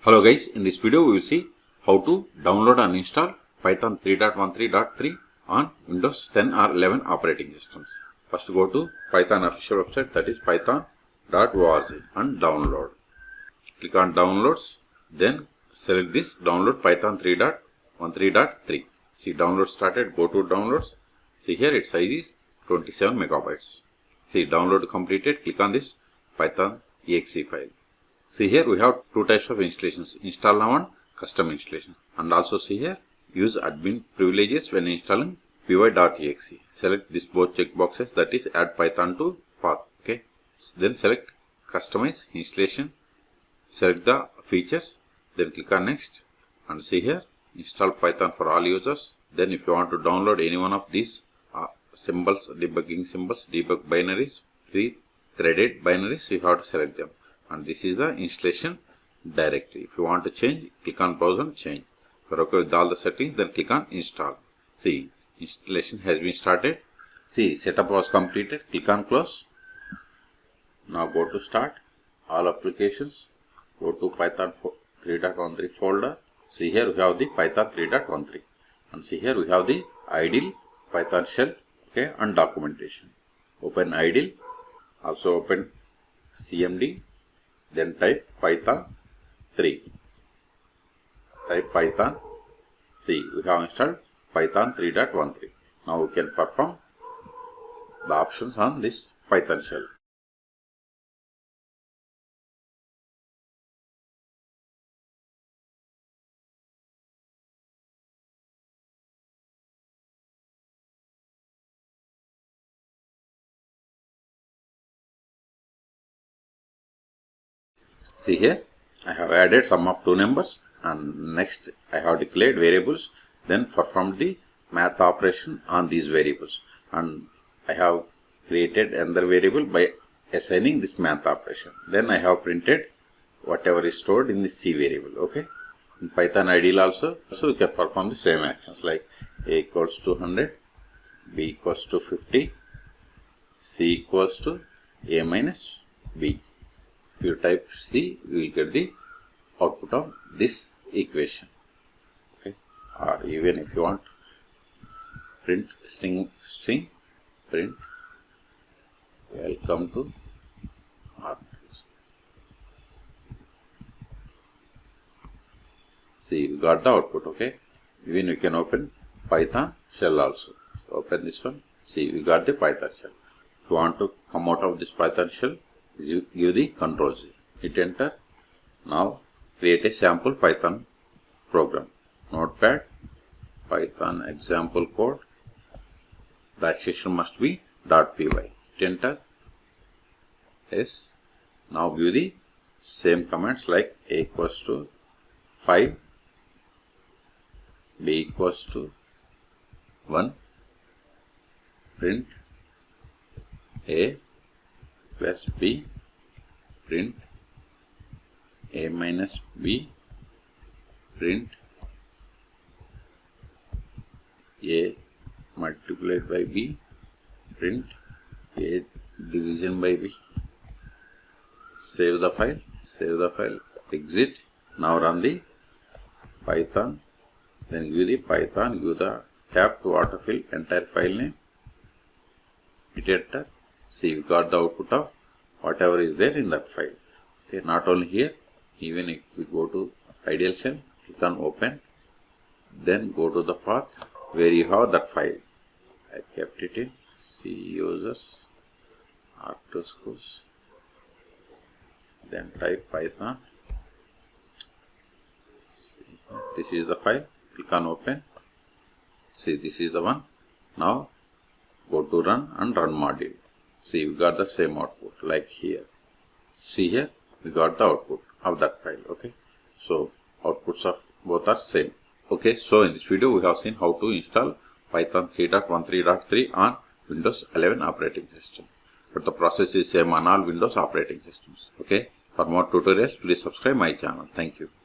Hello guys, in this video we will see how to download and install Python 3.13.3 on Windows 10 or 11 operating systems. First go to Python official website, that is python.org, and download. Click on downloads, then select this download Python 3.13.3. See download started, go to downloads. See here its size is 27 megabytes. See download completed, click on this Python exe file. See here we have two types of installations, install now and custom installation. And also see here, use admin privileges when installing py.exe. Select this both checkboxes, that is add Python to path. Okay. Then select customize installation. Select the features. Then click on next. And see here, install Python for all users. Then if you want to download any one of these symbols, debugging symbols, debug binaries, pre-threaded binaries, you have to select them. And this is the installation directory. If you want to change, click on browse and change. If you are okay with all the settings, then click on install. See, installation has been started. See, setup was completed. Click on close. Now go to start, all applications. Go to Python 3.13 folder. See here we have the Python 3.13. And see here we have the idle Python shell, okay, and documentation. Open idle. Also open cmd. Then type Python 3. Type Python. See, we have installed Python 3.13. Now we can perform the options on this Python shell. See here, I have added sum of two numbers, and next I have declared variables, then performed the math operation on these variables, and I have created another variable by assigning this math operation. Then I have printed whatever is stored in the C variable. Okay. In Python idle also, so we can perform the same actions like A equals to 100, B equals to 50, C equals to A minus B. If you type C, you will get the output of this equation. Okay. Or even if you want, print string print welcome to R. See, we got the output. Okay. Even we can open Python shell also. So open this one. See, we got the Python shell. If you want to come out of this Python shell, you give the Ctrl Z, hit enter. Now create a sample Python program. Notepad, Python example code. The extension must be .py. Hit enter. Yes. Now give the same commands like A equals to 5, B equals to 1, print A plus B, print A minus B, print A multiplied by B, print A division by B. Save the file, exit. Now run the Python, then give the Python, give the tab to autofill entire file name, hit enter. See, we got the output of whatever is there in that file. Okay, not only here, even if we go to ideal shell, click on open, then go to the path where you have that file. I kept it in C users, R2schools, then type Python. See, this is the file, click on open. See, this is the one. Now go to run and run module. See, we got the same output like here. See here, we got the output of that file. Okay. So, outputs of both are same. Okay. So, in this video, we have seen how to install Python 3.13.3 on Windows 11 operating system. But the process is same on all Windows operating systems. Okay. For more tutorials, please subscribe my channel. Thank you.